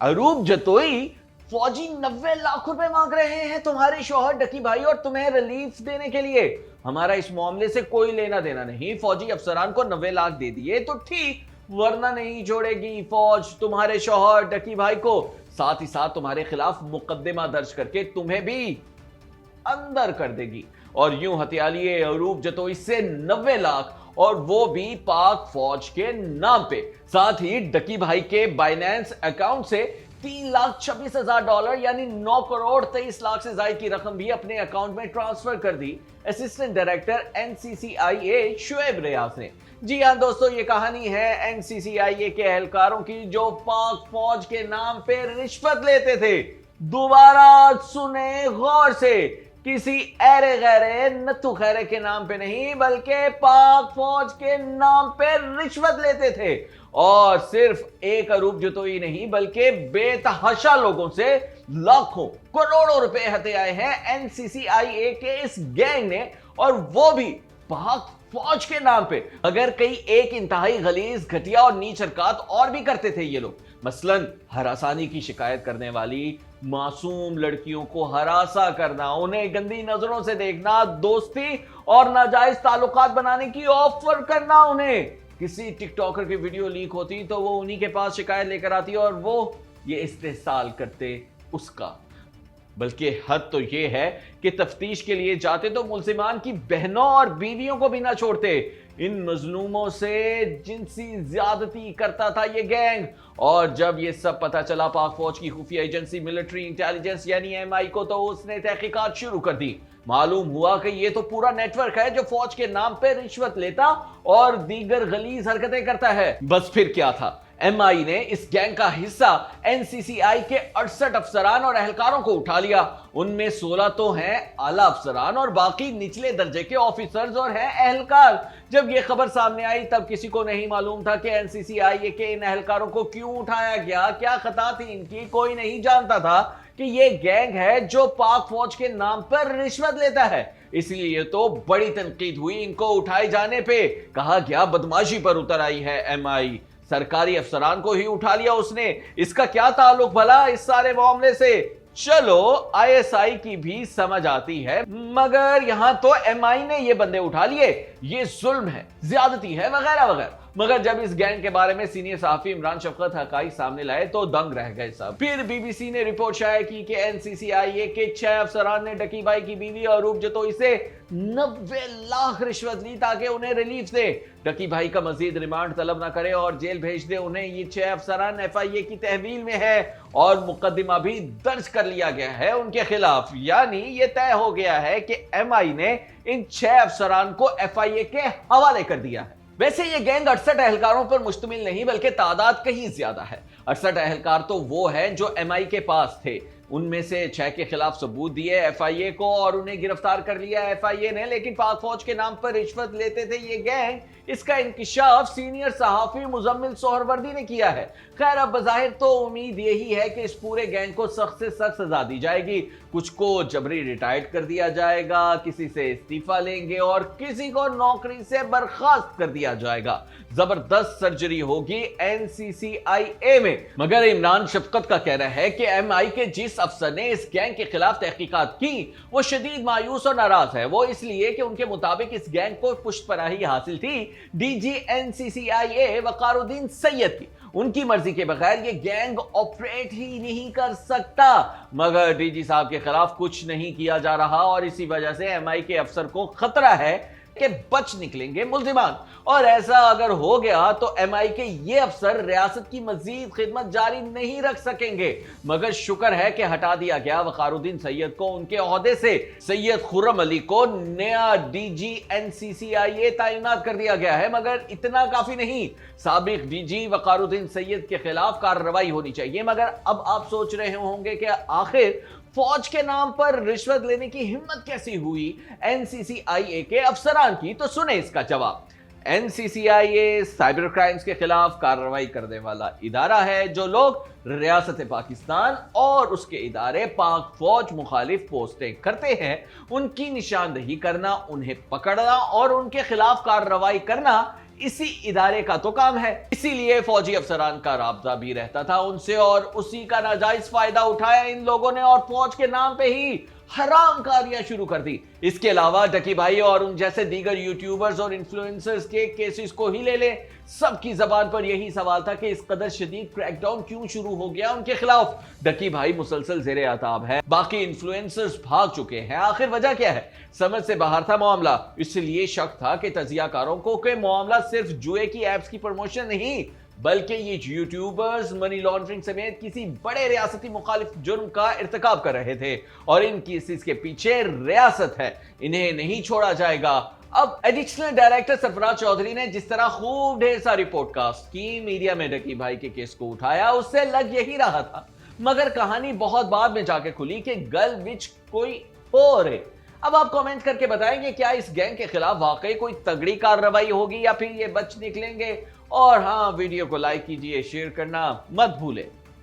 अरूप जतोई फौजी 90 लाख रुपए मांग रहे हैं तुम्हारे शौहर डकी भाई और तुम्हें रिलीफ देने के लिए। हमारा इस मामले से कोई लेना देना नहीं, फौजी अफसरान को 90 लाख दे दिए तो ठीक, वरना नहीं छोड़ेगी फौज तुम्हारे शौहर डकी भाई को, साथ ही साथ तुम्हारे खिलाफ मुकदमा दर्ज करके तुम्हें भी अंदर कर देगी। और यूं हथियालिए अरूप जतोई से 90 लाख, और वो भी पाक फौज के नाम पे। साथ ही डकी भाई के बाइनेंस अकाउंट से $3,26,000 यानी 9 करोड़ 23 लाख से ज्यादा की रकम भी अपने अकाउंट में ट्रांसफर कर दी असिस्टेंट डायरेक्टर एनसीसीआईए शुएब रियाज ने। जी हां दोस्तों, ये कहानी है एनसीसीआईए के एहलकारों की जो पाक फौज के नाम पे रिश्वत लेते थे। दोबारा सुने गौर से, किसी ऐरे गैरे नत्थु खैरे के नाम पे नहीं बल्कि पाक फौज के नाम पे रिश्वत लेते थे। और सिर्फ एक अरूप जतोई नहीं बल्कि बेतहाशा लोगों से लाखों करोड़ों रुपए हथे आए हैं एनसीसीआईए के इस गैंग ने, और वो भी पाक फौज के नाम पे। अगर कई एक इंतहाई गलीज, घटिया और नीच हरकत और भी करते थे ये लोग, मसलन हरासानी की शिकायत करने वाली मासूम लड़कियों को हरासा करना, उन्हें गंदी नजरों से देखना, दोस्ती और नाजायज ताल्लुकात बनाने की ऑफर करना उन्हें। किसी टिकटॉकर की वीडियो लीक होती तो वो उन्हीं के पास शिकायत लेकर आती और वो ये इस्तेहसाल करते उसका। बल्कि हद तो ये है कि तफ्तीश के लिए जाते तो मुल्जिमान की बहनों और बीवियों को भी ना छोड़ते। इन मजलूमों से जिनसी ज्यादती करता था ये गैंग। और जब ये सब पता चला पाक फौज की खुफिया एजेंसी मिलिट्री इंटेलिजेंस यानी एमआई को, तो उसने तहकीकात शुरू कर दी। मालूम हुआ कि ये तो पूरा नेटवर्क है जो फौज के नाम पे रिश्वत लेता और दीगर गलीज हरकतें करता है। बस फिर क्या था, एमआई ने इस गैंग का हिस्सा एनसीसीआई के 68 अफसरान और एहलकारों को उठा लिया। उनमें 16 तो हैं आला अफसरान और बाकी निचले दर्जे के ऑफिसर्स और हैं एहलकार। जब ये खबर सामने आई तब किसी को नहीं मालूम था कि एनसीसीआई के इन एहलकारों को क्यों उठाया गया, क्या खता थी इनकी। कोई नहीं जानता था कि ये गैंग है जो पाक फौज के नाम पर रिश्वत लेता है। इसलिए तो बड़ी तनकीद हुई इनको उठाए जाने पे। कहा गया बदमाशी पर उतर आई है एमआई, सरकारी अफसरान को ही उठा लिया उसने। इसका क्या ताल्लुक भला इस सारे मामले से? चलो आईएसआई की भी समझ आती है, मगर यहां तो एमआई ने ये बंदे उठा लिए, ये जुल्म है, ज्यादती है, वगैरह वगैरह। मगर जब इस गैंग के बारे में सीनियर सहाफी इमरान शफकत हकाई सामने लाए तो दंग रह गए सब। फिर बीबीसी ने रिपोर्ट शाया की कि एनसीसीआईए के 6 अफसरान ने डकी भाई की बीवी अरूप जतोई से 90 लाख रिश्वत ली ताकि उन्हें रिलीफ दे, डकी भाई का मजीद रिमांड तलब न करे और जेल भेज दे उन्हें। ये 6 अफसरान एफआईए की तहवील में है और मुकदमा भी दर्ज कर लिया गया है उनके खिलाफ। यानी ये तय हो गया है कि एमआई ने इन 6 अफसरान को एफआईए के हवाले कर दिया है। वैसे ये गैंग 68 एहलकारों पर मुश्तमिल नहीं बल्कि तादाद कहीं ज्यादा है। 68 एहलकार तो वो हैं जो एमआई के पास थे, उनमें से 6 के खिलाफ सबूत दिए एफआईए को और उन्हें गिरफ्तार कर लिया एफआईए ने। लेकिन पाक फौज के नाम पर रिश्वत लेते थे ये गैंग, इसका इंकिशाफ सीनियर सहाफी मुजम्मिल सोहरवर्दी ने किया है। खैर अब बज़ाहिर तो उम्मीद यही है कि इस पूरे गैंग को सख्त से सख्त सजा दी जाएगी। कुछ को जबरी रिटायर्ड कर दिया जाएगा, किसी से इस्तीफा लेंगे और किसी को नौकरी से बर्खास्त कर दिया जाएगा। जबरदस्त सर्जरी होगी एनसीसीआईए में। मगर इमरान शफकत का कहना है कि एमआई के जिस अफसर ने इस गैंग के खिलाफ तहकीकात की वो शदीद मायूस और नाराज है। वो इसलिए कि उनके मुताबिक इस गैंग को पुष्टपनाही हासिल थी डीजी एनसीसीआईए वकारुद्दीन सैयद की। उनकी मर्जी के बगैर ये गैंग ऑपरेट ही नहीं कर सकता। मगर डीजी साहब के खिलाफ कुछ नहीं किया जा रहा और इसी वजह से एमआई के अफसर को खतरा है कि बच निकलेंगे मुल्जिमान। और ऐसा अगर हो गया तो एमआई के ये अफसर रियासत की मजीद खिदमत जारी नहीं रख सकेंगे। मगर शुक्र है कि हटा दिया गया वकारुद्दीन सैयद को उनके ओहदे से। सैयद खुर्रम अली को नया डीजी एनसीसीआईए तैनात कर दिया गया है। मगर इतना काफी नहीं, साबिक डीजी वकारुद्दीन सैयद के खिलाफ कार्रवाई होनी चाहिए। मगर अब आप सोच रहे होंगे कि आखिर फौज के नाम पर रिश्वत लेने की हिम्मत कैसी हुई एनसीसीआईए के अफसरान की, तो सुने इसका जवाब। एनसीसीआईए साइबर क्राइम्स के खिलाफ कार्रवाई करने वाला इदारा है। जो लोग रियासत पाकिस्तान और उसके इदारे पाक फौज मुखालिफ पोस्टें करते हैं उनकी निशानदही करना, उन्हें पकड़ना और उनके खिलाफ कार्रवाई करना इसी इदारे का तो काम है। इसीलिए फौजी अफसरान का राब्ता भी रहता था उनसे और उसी का नाजायज फायदा उठाया इन लोगों ने और फौज के नाम पे ही हराम कारियां शुरू कर दी। इसके अलावा डकी भाई और उन जैसे दीगर यूट्यूबर्स और इन्फ्लुएंसर्स के केसेस को ही ले ले, सबकी जबान पर यही सवाल था कि इस कदर शदीद क्रैकडाउन क्यों शुरू हो गया उनके खिलाफ। डकी भाई मुसलसल जेरे आताब है, बाकी इन्फ्लुएंसर्स भाग चुके हैं, आखिर वजह क्या है? समझ से बाहर था मामला। इसलिए शक था कि तजियाकारों को कि मामला सिर्फ जुए की एप्स की प्रमोशन नहीं बल्कि ये यूट्यूबर्स मनी लॉन्ड्रिंग समेत किसी बड़े रियासती मुखालिफ जुर्म का इर्तिकाब कर रहे थे और इन केसेस के पीछे रियासत है, इन्हें नहीं छोड़ा जाएगा। अब एडिशनल डायरेक्टर सरफराज चौधरी ने जिस तरह खूब ढेर सारी पॉडकास्ट की, मीडिया में डकी भाई के केस को उठाया, उससे लग यही रहा था, मगर कहानी बहुत बाद में जाके खुली कि गल विच कोई और है। अब आप कमेंट करके बताएंगे क्या इस गैंग के खिलाफ वाकई कोई तगड़ी कार्रवाई होगी या फिर ये बच निकलेंगे। और हाँ, वीडियो को लाइक कीजिए, शेयर करना मत भूलें।